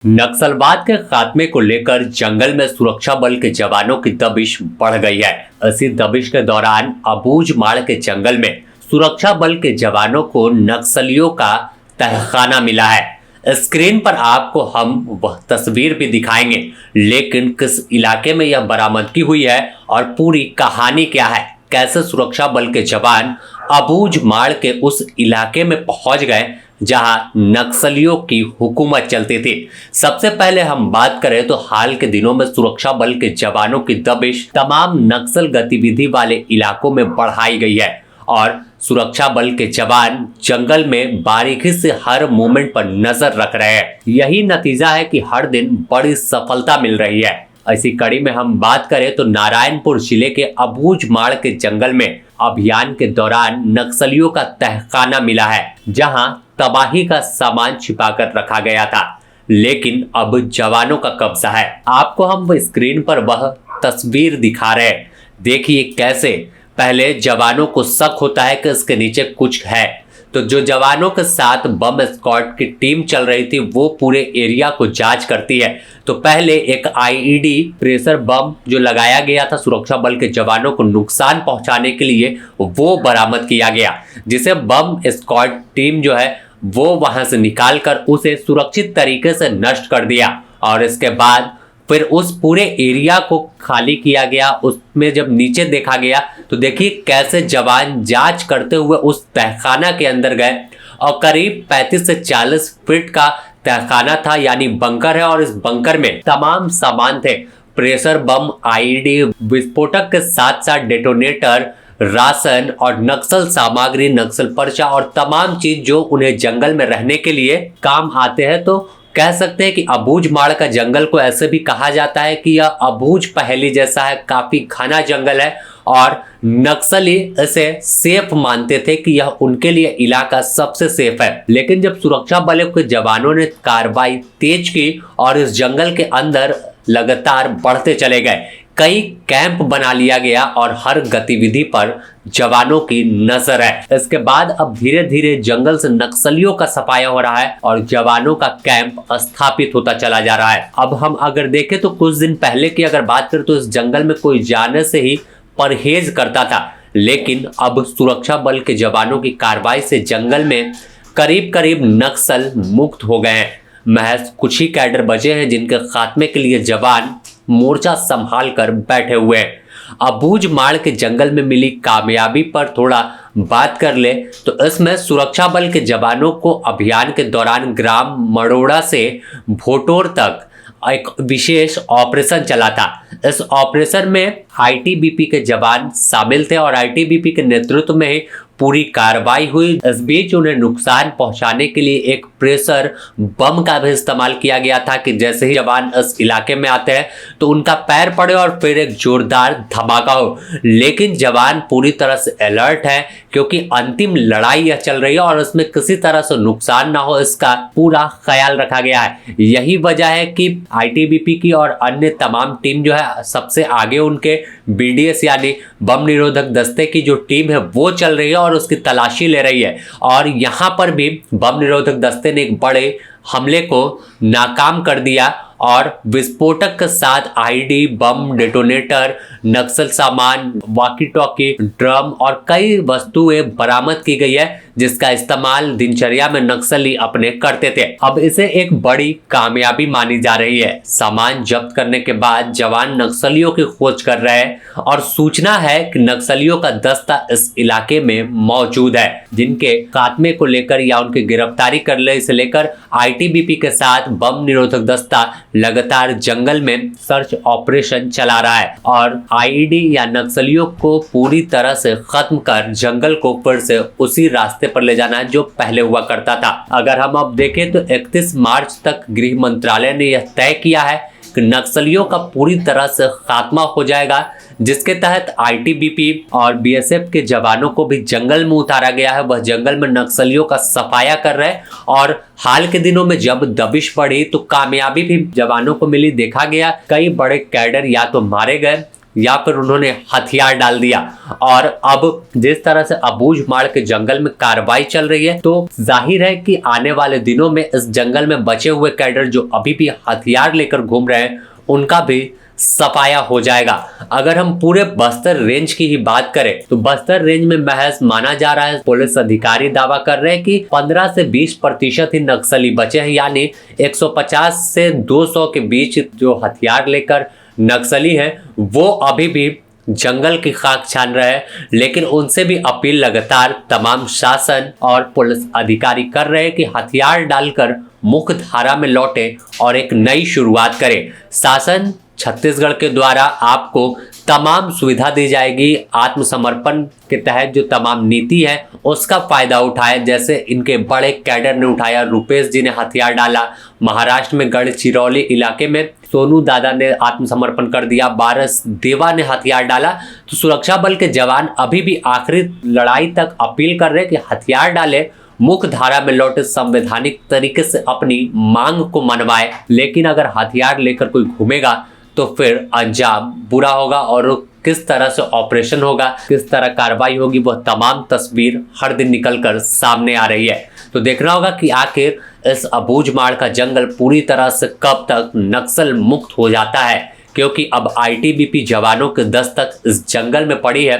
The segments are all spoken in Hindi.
नक्सलवाद के खात्मे को लेकर जंगल में सुरक्षा बल के जवानों की दबिश बढ़ गई है। इसी दबिश के दौरान अबूझमाड़ के जंगल में सुरक्षा बल के जवानों को नक्सलियों का तहखाना मिला है। स्क्रीन पर आपको हम वह तस्वीर भी दिखाएंगे, लेकिन किस इलाके में यह बरामदगी हुई है और पूरी कहानी क्या है, कैसे सुरक्षा बल के जवान अबूझमाड़ के उस इलाके में पहुंच गए जहां नक्सलियों की हुकूमत चलती थी। सबसे पहले हम बात करें तो हाल के दिनों में सुरक्षा बल के जवानों की दबिश तमाम नक्सल गतिविधि वाले इलाकों में बढ़ाई गई है और सुरक्षा बल के जवान जंगल में बारीकी से हर मूवमेंट पर नजर रख रहे हैं। यही नतीजा है कि हर दिन बड़ी सफलता मिल रही है। ऐसी कड़ी में हम बात करें तो नारायणपुर जिले के अबूझमाड़ के जंगल में अभियान के दौरान नक्सलियों का तहखाना मिला है, जहां तबाही का सामान छिपाकर रखा गया था, लेकिन अब जवानों का कब्जा है। आपको हम स्क्रीन पर वह तस्वीर दिखा रहे हैं। देखिए कैसे पहले जवानों को शक होता है कि इसके नीचे कुछ है, तो जो जवानों के साथ बम स्क्वाड की टीम चल रही थी वो पूरे एरिया को जांच करती है। तो पहले एक आईईडी प्रेशर बम जो लगाया गया था सुरक्षा बल के जवानों को नुकसान पहुंचाने के लिए, वो बरामद किया गया, जिसे बम स्क्वाड टीम जो है वो वहां से निकालकर उसे सुरक्षित तरीके से नष्ट कर दिया और इसके बाद फिर उस पूरे एरिया को खाली किया गया। उसमें जब नीचे देखा गया तो देखिए कैसे जवान जांच करते हुए उस तहखाना के अंदर गए और करीब 35 से 40 फीट का तहखाना था, यानी बंकर है, और इस बंकर में तमाम सामान थे, प्रेशर बम, आईईडी, विस्फोटक के साथ साथ डेटोनेटर, राशन और नक्सल सामग्री, नक्सल पर्चा और तमाम चीज जो उन्हें जंगल में रहने के लिए काम आते हैं। तो कह सकते हैं कि अबूझमाड़ का जंगल को ऐसे भी कहा जाता है कि यह अबूझ पहेली जैसा है, काफी घना जंगल है और नक्सली इसे सेफ मानते थे कि यह उनके लिए इलाका सबसे सेफ है। लेकिन जब सुरक्षा बलों के जवानों ने कार्रवाई तेज की और इस जंगल के अंदर लगातार बढ़ते चले गए, कई कैंप बना लिया गया और हर गतिविधि पर जवानों की नजर है। इसके बाद अब धीरे धीरे जंगल से नक्सलियों का सफाया हो रहा है और जवानों का कैंप स्थापित होता चला जा रहा है। अब हम अगर देखें तो कुछ दिन पहले की अगर बात करें तो इस जंगल में कोई जाने से ही परहेज करता था, लेकिन अब सुरक्षा बल के जवानों की कार्रवाई से जंगल में करीब करीब नक्सल मुक्त हो गए हैं। महज कुछ ही कैडर बचे हैं जिनके खात्मे के लिए जवान मोर्चा संभाल कर बैठे हुए हैं। अबूझमाड़ के जंगल में मिली कामयाबी पर थोड़ा बात कर ले तो इसमें सुरक्षा बल के जवानों को अभियान के दौरान ग्राम मड़ोड़ा से भोटोर तक एक विशेष ऑपरेशन चला था। इस ऑपरेशन में आईटीबीपी के जवान शामिल थे और आईटीबीपी के नेतृत्व में ही पूरी कार्रवाई हुई। इस बीच उन्हें नुकसान पहुंचाने के लिए एक प्रेशर बम का भी इस्तेमाल किया गया था कि जैसे ही जवान इस इलाके में आते हैं तो उनका पैर पड़े और फिर एक जोरदार धमाका हो। लेकिन जवान पूरी तरह से अलर्ट है क्योंकि अंतिम लड़ाई यह चल रही है और इसमें किसी तरह से नुकसान ना हो, इसका पूरा ख्याल रखा गया है। यही वजह है कि आईटीबीपी की और अन्य तमाम टीम जो है सबसे आगे उनके बीडीएस यानी बम निरोधक दस्ते की जो टीम है वो चल रही है और उसकी तलाशी ले रही है। और यहाँ पर भी बम निरोधक दस्ते ने एक बड़े हमले को नाकाम कर दिया और विस्फोटक के साथ आईडी, बम, डेटोनेटर, नक्सल सामान, वॉकी टॉकी, ड्रम और कई वस्तुएं बरामद की गई है जिसका इस्तेमाल दिनचर्या में नक्सली अपने करते थे। अब इसे एक बड़ी कामयाबी मानी जा रही है। सामान जब्त करने के बाद जवान नक्सलियों की खोज कर रहे हैं और सूचना है कि नक्सलियों का दस्ता इस इलाके में मौजूद है, जिनके खात्मे को लेकर या उनकी गिरफ्तारी कर ले इसे लेकर आईटीबीपी के साथ बम निरोधक दस्ता लगातार जंगल में सर्च ऑपरेशन चला रहा है और आईईडी या नक्सलियों को पूरी तरह से खत्म कर जंगल को फिर से उसी रास्ते पर ले जाना है जो पहले हुआ करता था। अगर हम अब देखें तो 31 मार्च तक गृह मंत्रालय ने यह तय किया है कि नक्सलियों का पूरी तरह से खात्मा हो जाएगा, जिसके तहत आईटीबीपी और बीएसएफ के जवानों को भी जंगल में उतारा गया है। वह जंगल में नक्सलियों का सफाया कर रहे हैं और हाल के दिनों में जब दबिश पड़ी तो कामयाबी भी जवानों को मिली। देखा गया कई बड़े कैडर या तो मारे गए, या फिर उन्होंने हथियार डाल दिया। और अब जिस तरह से अबूझमाड़ के जंगल में कार्रवाई चल रही है, तो जाहिर है कि आने वाले दिनों में इस जंगल में बचे हुए कैडर जो अभी भी हथियार लेकर घूम रहे हैं, उनका भी सफाया हो जाएगा। अगर हम पूरे बस्तर रेंज की ही बात करें तो बस्तर रेंज में महज माना जा रहा है, पुलिस अधिकारी दावा कर रहे हैं कि 15 से 20% ही नक्सली बचे हैं, यानी 150 से 200 के बीच जो हथियार लेकर नक्सली हैं वो अभी भी जंगल की खाक छान रहे हैं। लेकिन उनसे भी अपील लगातार तमाम शासन और पुलिस अधिकारी कर रहे हैं कि हथियार डालकर मुख्य धारा में लौटे और एक नई शुरुआत करें। शासन छत्तीसगढ़ के द्वारा आपको तमाम सुविधा दी जाएगी। आत्मसमर्पण के तहत जो तमाम नीति है उसका फायदा उठाए, जैसे इनके बड़े कैडर ने उठाया। रुपेश जी ने हथियार डाला, महाराष्ट्र में गढ़चिरौली इलाके में सोनू दादा ने आत्मसमर्पण कर दिया, बारस देवा ने हथियार डाला। तो सुरक्षा बल के जवान अभी भी आखिरी लड़ाई तक अपील कर रहे हैं कि हथियार डाले, मुख्य धारा में लौटे, संवैधानिक तरीके से अपनी मांग को मनवाए। लेकिन अगर हथियार लेकर कोई घूमेगा तो फिर अंजाम बुरा होगा, और किस तरह से ऑपरेशन होगा, किस तरह कार्रवाई होगी, वह तमाम तस्वीर हर दिन निकलकर सामने आ रही है। तो देखना होगा कि आखिर इस अबूझमाड़ का जंगल पूरी तरह से कब तक नक्सल मुक्त हो जाता है, क्योंकि अब आईटीबीपी जवानों के दस्तक इस जंगल में पड़ी है।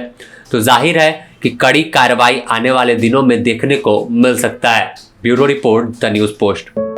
तो जाहिर है कि कड़ी कार्रवाई आने वाले दिनों में देखने को मिल सकता है। Bureau report, the news post.